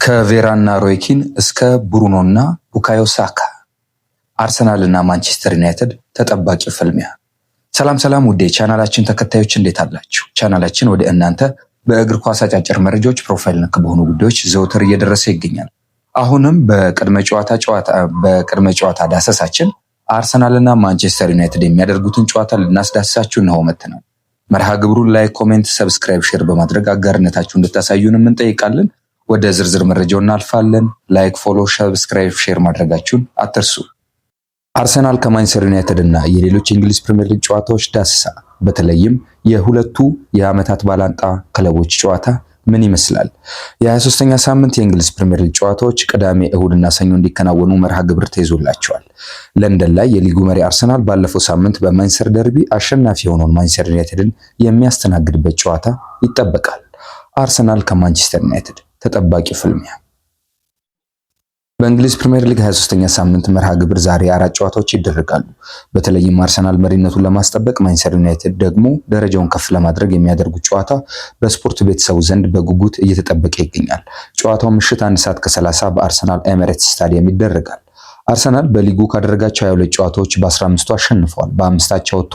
ከቬራና ሮይኪን እስከ ብሩኖና ቡካዮ ሳካ፣ አርሰናልና ማንቸስተር ዩናይትድ ተጠባቂ ፍልሚያ። ሰላም ውድ የቻናላችን ተከታዮች እንዴት አላችሁ? ቻናላችን ወደ እናንተ በእግር ኳስ አጫጭር መረጃዎች፣ ፕሮፋይል ነክ በሆኑ ጉዳዮች ዘውትር እየደረሰ ይገኛል። አሁንም በቅድመ ጨዋታ ዳሰሳችን አርሰናልና ማንቸስተር ዩናይትድ የሚያደርጉትን ጨዋታ ልናስዳስሳችሁ ነው መጥተናል። መርሃ ግብሩን ላይክ፣ ኮሜንት፣ ሰብስክራይብ፣ ሼር በማድረግ አጋርነታችሁ እንድታሳዩንም እንጠይቃለን። ወደ ዝርዝር መረጃው እናልፋለን። ላይክ፣ ፎሎ፣ ሰብስክራይብ፣ ሼር ማድረጋችሁን አትርሱ። አርሰናል ከማንቸስተር ዩናይትድ እና የሌሎች የእንግሊዝ ፕሪሚየር ሊግ ጨዋታዎች ዳሰሳ። በተለይም የሁለቱ የዓመታት ባላንጣ ክለቦች ጨዋታ ምን ይመስላል? የ23ኛ ሳምንት የእንግሊዝ ፕሪሚየር ሊግ ጨዋታዎች ቅዳሜ፣ እሁድና ሰኞ እንዲከናወኑ መርሃ ግብር ተይዞላቸዋል። ለንደን ላይ የሊጉ መሪ አርሰናል ባለፈው ሳምንት በማንቸስተር ደርቢ አሸናፊ የሆነውን ማንቸስተር ዩናይትድን የሚያስተናግድበት ጨዋታ ይጠበቃል። አርሰናል ከማንቸስተር ዩናይትድ ተጠባቂ ፍልሚያ። በእንግሊዝ ፕሪሚየር ሊግ 23ኛ ሳምንት መርሃ ግብር ዛሬ 4 ጨዋታዎች ይደረጋሉ። በተለይም አርሰናል መሪነቱን ለማስጠበቅ፣ ማንቸስተር ዩናይትድ ደግሞ ደረጃውን ከፍ ለማድረግ የሚያደርጉት ጨዋታ በስፖርት ቤተሰቡ ዘንድ በጉጉት እየተጠበቀ ይገኛል። ጨዋታው ምሽት 1 ሰዓት ከ30 በአርሰናል ኤሚሬትስ ስታዲየም ይደረጋል። አርሰናል በሊጉ ካደረጋቸው 22 ጨዋታዎች በ15ቱ አሸንፈዋል። በ5 አቻ ወጥቶ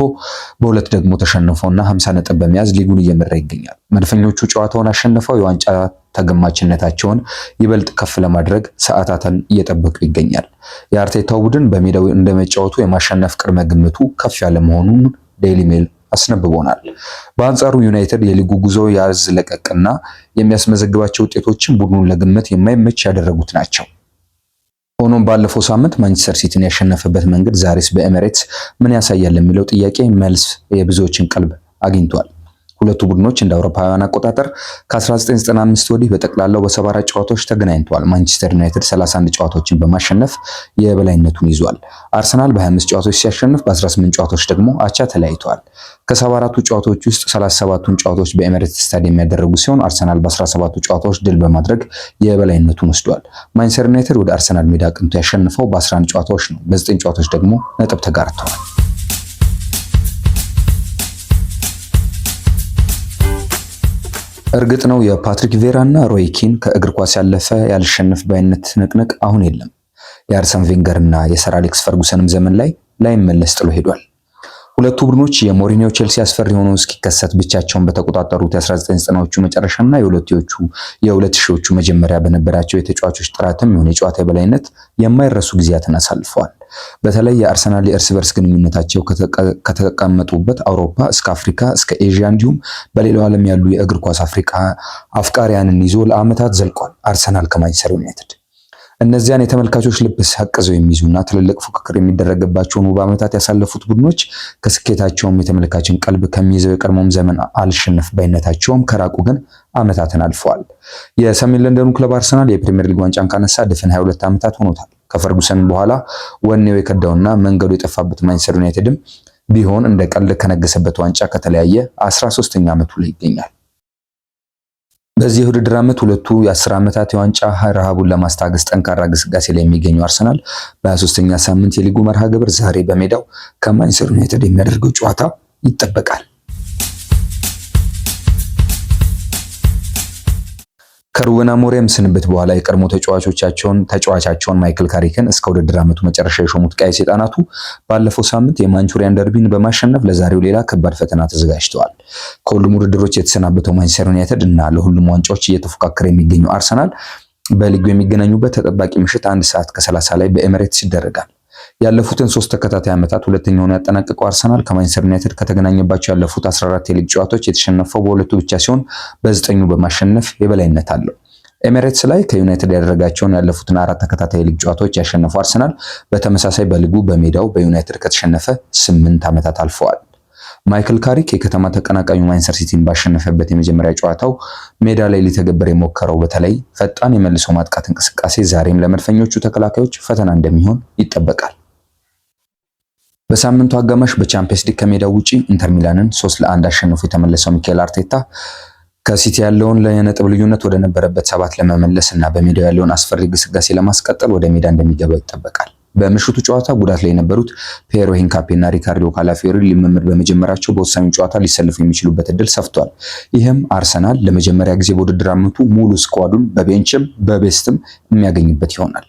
በ2 ደግሞ ተሸንፈውና 50 ነጥብ በመያዝ ሊጉን እየመራ ይገኛል። መድፈኞቹ ጨዋታውን አሸንፈው የዋንጫ ተገማችነታቸውን ይበልጥ ከፍ ለማድረግ ሰዓታትን እየጠበቁ ይገኛል። የአርቴታው ቡድን በሜዳው እንደመጫወቱ የማሸነፍ ቅድመ ግምቱ ከፍ ያለ መሆኑን ዴይሊ ሜል አስነብቦናል። በአንጻሩ ዩናይትድ የሊጉ ጉዞ ያዝ ለቀቅና የሚያስመዘግባቸው ውጤቶችን ቡድኑን ለግምት የማይመች ያደረጉት ናቸው። ሆኖም ባለፈው ሳምንት ማንቸስተር ሲቲን ያሸነፈበት መንገድ ዛሬስ በኤሚሬትስ ምን ያሳያል የሚለው ጥያቄ መልስ የብዙዎችን ቀልብ አግኝቷል። ሁለቱ ቡድኖች እንደ አውሮፓውያን አቆጣጠር ከ1995 ወዲህ በጠቅላላው በ74 ጨዋታዎች ተገናኝተዋል። ማንቸስተር ዩናይትድ 31 ጨዋታዎችን በማሸነፍ የበላይነቱን ይዟል። አርሰናል በ25 ጨዋታዎች ሲያሸንፍ በ18 ጨዋታዎች ደግሞ አቻ ተለያይተዋል። ከ74ቱ ጨዋታዎች ውስጥ 37ቱን ጨዋታዎች በኤሚሬትስ ስታዲየም ያደረጉ ሲሆን አርሰናል በ17ቱ ጨዋታዎች ድል በማድረግ የበላይነቱን ወስዷል። ማንቸስተር ዩናይትድ ወደ አርሰናል ሜዳ አቅንቶ ያሸነፈው በ11 ጨዋታዎች ነው። በ9 ጨዋታዎች ደግሞ ነጥብ ተጋርተዋል። እርግጥ ነው የፓትሪክ ቬራና ሮይ ኪን ከእግር ኳስ ያለፈ ያልሸነፍ ባይነት ንቅንቅ አሁን የለም። የአርሰን ቬንገርና የሰር አሌክስ ፈርጉሰንም ዘመን ላይ ላይመለስ ጥሎ ሄዷል። ሁለቱ ቡድኖች የሞሪኒዮ ቼልሲ አስፈሪ ሆኖ እስኪከሰት ብቻቸውን በተቆጣጠሩት የ1990ዎቹ መጨረሻና የ2000ዎቹ መጀመሪያ በነበራቸው የተጫዋቾች ጥራትም ይሁን የጨዋታ የበላይነት የማይረሱ ጊዜያትን አሳልፈዋል። በተለይ የአርሰናል የእርስ በርስ ግንኙነታቸው ከተቀመጡበት አውሮፓ እስከ አፍሪካ እስከ ኤዥያ እንዲሁም በሌላው ዓለም ያሉ የእግር ኳስ አፍቃሪያንን ይዞ ለዓመታት ዘልቋል። አርሰናል ከማንቸስተር ዩናይትድ እነዚያን የተመልካቾች ልብ አቅዘው የሚይዙና ትልልቅ ፉክክር የሚደረግባቸውን ውብ ዓመታት ያሳለፉት ቡድኖች ከስኬታቸውም የተመልካችን ቀልብ ከሚይዘው የቀድሞም ዘመን አልሸነፍ ባይነታቸውም ከራቁ ግን ዓመታትን አልፈዋል። የሰሜን ለንደኑ ክለብ አርሰናል የፕሪሚየር ሊግ ዋንጫን ካነሳ ድፍን 22 ዓመታት ሆኖታል። ከፈርጉሰን በኋላ ወኔው የከዳውና መንገዱ የጠፋበት ማንቸስተር ዩናይትድም ቢሆን እንደ ቀልድ ከነገሰበት ዋንጫ ከተለያየ 13ኛ ዓመቱ ላይ ይገኛል። በዚህ የውድድር ዓመት ሁለቱ የ10 ዓመታት የዋንጫ ረሃቡን ለማስታገስ ጠንካራ ግስጋሴ ላይ የሚገኘው አርሰናል በ23ኛ ሳምንት የሊጉ መርሃ ግብር ዛሬ በሜዳው ከማንቸስተር ዩናይትድ የሚያደርገው ጨዋታ ይጠበቃል። ከሩበን አሞሪም ስንብት በኋላ የቀድሞ ተጫዋቻቸውን ማይክል ካሪክን እስከ ውድድር ዓመቱ መጨረሻ የሾሙት ቀይ ሰይጣናቱ ባለፈው ሳምንት የማንቹሪያን ደርቢን በማሸነፍ ለዛሬው ሌላ ከባድ ፈተና ተዘጋጅተዋል። ከሁሉም ውድድሮች የተሰናበተው ማንቸስተር ዩናይትድ እና ለሁሉም ዋንጫዎች እየተፎካከረ የሚገኘው አርሰናል በሊጉ የሚገናኙበት ተጠባቂ ምሽት 1 ሰዓት ከ30 ላይ በኤሚሬትስ ይደረጋል። ያለፉትን 3 ተከታታይ ዓመታት ሁለተኛውን ያጠናቀቀው አርሰናል ከማንቸስተር ዩናይትድ ከተገናኘባቸው ያለፉት 14 የሊግ ጨዋታዎች የተሸነፈው በሁለቱ ብቻ ሲሆን በ9ኙ በማሸነፍ የበላይነት አለው። ኤሚሬትስ ላይ ከዩናይትድ ያደረጋቸውን ያለፉትን 4 ተከታታይ የሊግ ጨዋታዎች ያሸነፈው አርሰናል በተመሳሳይ በሊጉ በሜዳው በዩናይትድ ከተሸነፈ 8 ዓመታት አልፈዋል። ማይክል ካሪክ የከተማ ተቀናቃኙ ማንቸስተር ሲቲን ባሸነፈበት የመጀመሪያ ጨዋታው ሜዳ ላይ ሊተገበር የሞከረው በተለይ ፈጣን የመልሶ ማጥቃት እንቅስቃሴ ዛሬም ለመድፈኞቹ ተከላካዮች ፈተና እንደሚሆን ይጠበቃል። በሳምንቱ አጋማሽ በቻምፒየንስ ሊግ ከሜዳው ውጪ ኢንተር ሚላንን 3-1 አሸንፎ የተመለሰው ሚኬል አርቴታ ከሲቲ ያለውን የነጥብ ልዩነት ወደ ነበረበት 7 ለመመለስ እና በሜዳው ያለውን አስፈሪ ግስጋሴ ለማስቀጠል ወደ ሜዳ እንደሚገባ ይጠበቃል። በምሽቱ ጨዋታ ጉዳት ላይ የነበሩት ፒየሮ ሂንካፔ እና ሪካርዶ ካላፊዮሪ ልምምድ በመጀመራቸው በወሳኙ ጨዋታ ሊሰለፉ የሚችሉበት እድል ሰፍቷል። ይህም አርሰናል ለመጀመሪያ ጊዜ በውድድር ዓመቱ ሙሉ ስኳዱን በቤንችም በቤስትም የሚያገኝበት ይሆናል።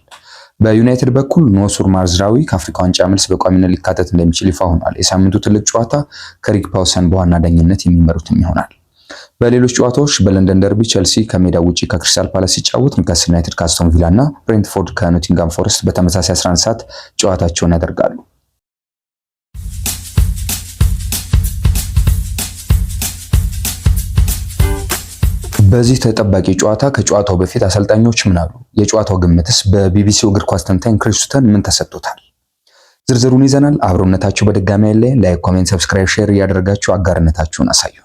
በዩናይትድ በኩል ኖሱር ማዝራዊ ከአፍሪካ ዋንጫ መልስ በቋሚነት ሊካተት እንደሚችል ይፋ ሆኗል። የሳምንቱ ትልቅ ጨዋታ ከሪክ ፓውሰን በዋና ዳኝነት የሚመሩትም ይሆናል። በሌሎች ጨዋታዎች በለንደን ደርቢ ቸልሲ ከሜዳው ውጪ ከክሪስታል ፓላስ ሲጫወት፣ ኒውካስል ዩናይትድ ከአስቶን ቪላ እና ብሬንትፎርድ ከኖቲንጋም ፎረስት በተመሳሳይ 11 ሰዓት ጨዋታቸውን ያደርጋሉ። በዚህ ተጠባቂ ጨዋታ ከጨዋታው በፊት አሰልጣኞች ምን አሉ? የጨዋታው ግምትስ በቢቢሲው እግር ኳስ ተንታኝ ክሪስ ሱተን ምን ተሰጥቶታል? ዝርዝሩን ይዘናል። አብሮነታችሁ በድጋሚ ላይ ላይክ፣ ኮሜንት፣ ሰብስክራይብ፣ ሼር እያደረጋችሁ አጋርነታችሁን አሳዩ።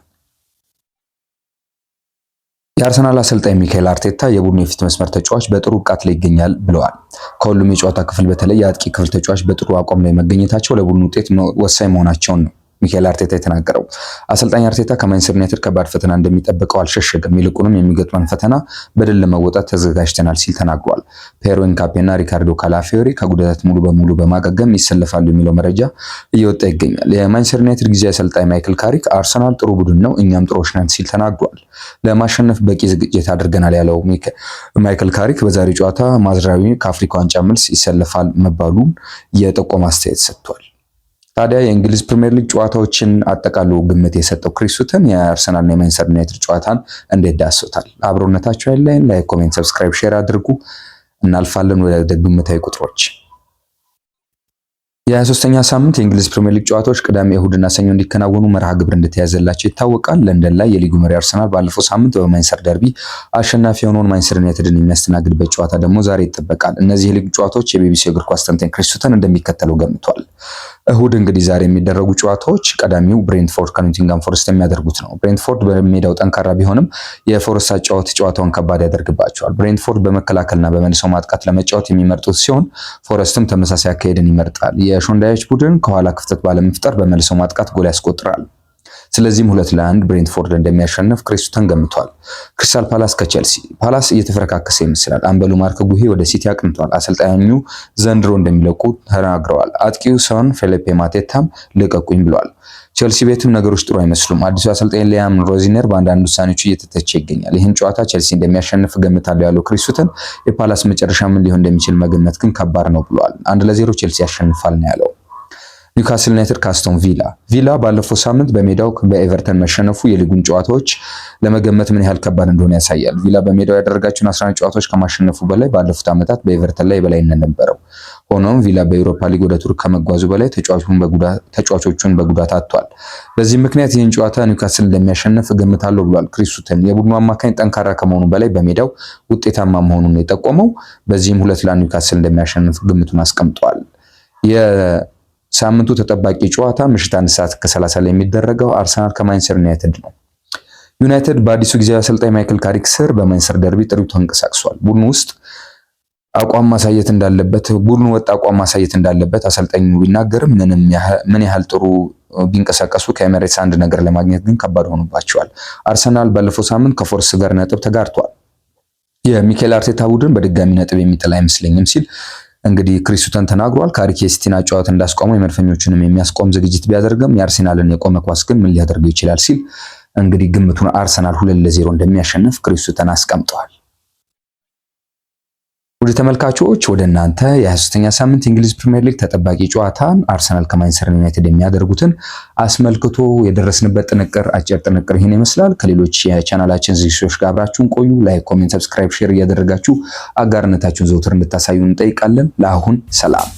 የአርሰናል አሰልጣኝ ሚካኤል አርቴታ የቡድኑ የፊት መስመር ተጫዋች በጥሩ ብቃት ላይ ይገኛል ብለዋል። ከሁሉም የጨዋታ ክፍል በተለይ የአጥቂ ክፍል ተጫዋች በጥሩ አቋም ላይ መገኘታቸው ለቡድኑ ውጤት ወሳኝ መሆናቸውን ነው ሚካኤል አርቴታ የተናገረው። አሰልጣኝ አርቴታ ከማንቸስተር ዩናይትድ ከባድ ፈተና እንደሚጠብቀው አልሸሸገም። ይልቁንም የሚገጥመን ፈተና በድል ለመወጣት ተዘጋጅተናል ሲል ተናግሯል። ፒየሮ ሂንካፔ እና ሪካርዶ ካላፊዮሪ ከጉዳት ሙሉ በሙሉ በማገገም ይሰለፋሉ የሚለው መረጃ እየወጣ ይገኛል። የማንቸስተር ዩናይትድ ጊዜያዊ አሰልጣኝ ማይክል ካሪክ አርሰናል ጥሩ ቡድን ነው፣ እኛም ጥሩዎች ነን ሲል ተናግሯል። ለማሸነፍ በቂ ዝግጅት አድርገናል ያለው ማይክል ካሪክ በዛሬው ጨዋታ ማዝራዊ ከአፍሪካ ዋንጫ መልስ ይሰለፋል መባሉን የጠቆመ አስተያየት ሰጥቷል። ታዲያ የእንግሊዝ ፕሪሚየር ሊግ ጨዋታዎችን አጠቃሎ ግምት የሰጠው ክሪስ ሱተን የአርሰናልና የማንቸስተር ዩናይትድ ጨዋታን እንዴት ዳስሶታል? አብሮነታችሁ ያለን ላይክ፣ ኮሜንት፣ ሰብስክራይብ፣ ሼር አድርጉ። እናልፋለን ወደ ግምታዊ ቁጥሮች። የ23ኛ ሳምንት የእንግሊዝ ፕሪሚየር ሊግ ጨዋታዎች ቅዳሜ፣ እሁድና ሰኞ እንዲከናወኑ መርሃ ግብር እንደተያዘላቸው ይታወቃል። ለንደን ላይ የሊጉ መሪ አርሰናል ባለፈው ሳምንት በማንቸስተር ደርቢ አሸናፊ የሆነውን ማንቸስተር ዩናይትድን የሚያስተናግድበት ጨዋታ ደግሞ ዛሬ ይጠበቃል። እነዚህ የሊግ ጨዋታዎች የቢቢሲ እግር ኳስ ተንታኝ ክሪስ ሱተን እንደሚከተለው ገምቷል። እሁድ እንግዲህ ዛሬ የሚደረጉ ጨዋታዎች ቀዳሚው ብሬንትፎርድ ከኖቲንጋም ፎረስት የሚያደርጉት ነው። ብሬንትፎርድ በሜዳው ጠንካራ ቢሆንም የፎረስት አጫዋት ጨዋታውን ከባድ ያደርግባቸዋል። ብሬንትፎርድ በመከላከልና በመልሶ ማጥቃት ለመጫወት የሚመርጡት ሲሆን ፎረስትም ተመሳሳይ አካሄድን ይመርጣል። የሾን ዳይች ቡድን ከኋላ ክፍተት ባለመፍጠር በመልሶ ማጥቃት ጎል ያስቆጥራል። ስለዚህም 2-1 ብሬንትፎርድ እንደሚያሸንፍ ክሪስ ሱተን ገምቷል። ክሪስታል ፓላስ ከቸልሲ። ፓላስ እየተፈረካከሰ ይመስላል። አምበሉ ማርክ ጉሄ ወደ ሲቲ አቅንቷል። አሰልጣኙ ዘንድሮ እንደሚለቁ ተናግረዋል። አጥቂው ሰውን ፌሊፔ ማቴታም ልቀቁኝ ብለዋል። ቸልሲ ቤትም ነገሮች ጥሩ አይመስሉም። አዲሱ አሰልጣኝ ሊያም ሮዚነር በአንዳንድ ውሳኔዎች እየተተቸ ይገኛል። ይህን ጨዋታ ቸልሲ እንደሚያሸንፍ ገምታለሁ ያለው ክሪስ ሱተን የፓላስ መጨረሻ ምን ሊሆን እንደሚችል መገመት ግን ከባድ ነው ብለዋል። 1-0 ቸልሲ ያሸንፋል ነው ያለው። ኒውካስል ዩናይትድ ከአስቶን ቪላ ባለፈው ሳምንት በሜዳው በኤቨርተን መሸነፉ የሊጉን ጨዋታዎች ለመገመት ምን ያህል ከባድ እንደሆነ ያሳያል። ቪላ በሜዳው ያደረጋቸውን 11 ጨዋታዎች ከማሸነፉ በላይ ባለፉት ዓመታት በኤቨርተን ላይ የበላይነት ነበረው። ሆኖም ቪላ በዩሮፓ ሊግ ወደ ቱርክ ከመጓዙ በላይ ተጫዋቾቹን በጉዳት አጥቷል። በዚህ ምክንያት ይህን ጨዋታ ኒውካስል እንደሚያሸንፍ እገምታለሁ ብሏል ክሪስ ሱተን። የቡድኑ አማካኝ ጠንካራ ከመሆኑ በላይ በሜዳው ውጤታማ መሆኑን የጠቆመው፣ በዚህም 2-1 ኒውካስል እንደሚያሸንፍ ግምቱን አስቀምጧል። ሳምንቱ ተጠባቂ ጨዋታ ምሽት 1 ሰዓት ከ30 ላይ የሚደረገው አርሰናል ከማንቸስተር ዩናይትድ ነው። ዩናይትድ በአዲሱ ጊዜያዊ አሰልጣኝ ማይክል ካሪክ ስር በማንቸስተር ደርቢ ጥሩ ተንቀሳቅሷል። ቡድኑ ወጥ አቋም ማሳየት እንዳለበት አሰልጣኙ ቢናገርም ምን ያህል ጥሩ ቢንቀሳቀሱ ከኤሚሬትስ አንድ ነገር ለማግኘት ግን ከባድ ሆኖባቸዋል። አርሰናል ባለፈው ሳምንት ከፎርስ ጋር ነጥብ ተጋርቷል። የሚካኤል አርቴታ ቡድን በድጋሚ ነጥብ የሚጥል አይመስለኝም ሲል እንግዲህ ክሪስ ሱተን ተናግሯል። ካሪክ የሲቲን ጨዋታ እንዳስቆመው የመድፈኞቹንም የሚያስቆም ዝግጅት ቢያደርግም የአርሰናልን የቆመ ኳስ ግን ምን ሊያደርገው ይችላል ሲል እንግዲህ ግምቱን አርሰናል 2-0 እንደሚያሸንፍ ክሪስ ሱተን አስቀምጠዋል። ወደ ተመልካቾች ወደ እናንተ የ23ኛ ሳምንት እንግሊዝ ፕሪሚየር ሊግ ተጠባቂ ጨዋታን አርሰናል ከማንቸስተር ዩናይትድ የሚያደርጉትን አስመልክቶ የደረስንበት አጭር ጥንቅር ይህን ይመስላል። ከሌሎች የቻናላችን ዝግጅቶች ጋር አብራችሁን ቆዩ። ላይክ፣ ኮሜንት፣ ሰብስክራይብ፣ ሼር እያደረጋችሁ አጋርነታችሁን ዘውትር እንድታሳዩን እንጠይቃለን። ለአሁን ሰላም።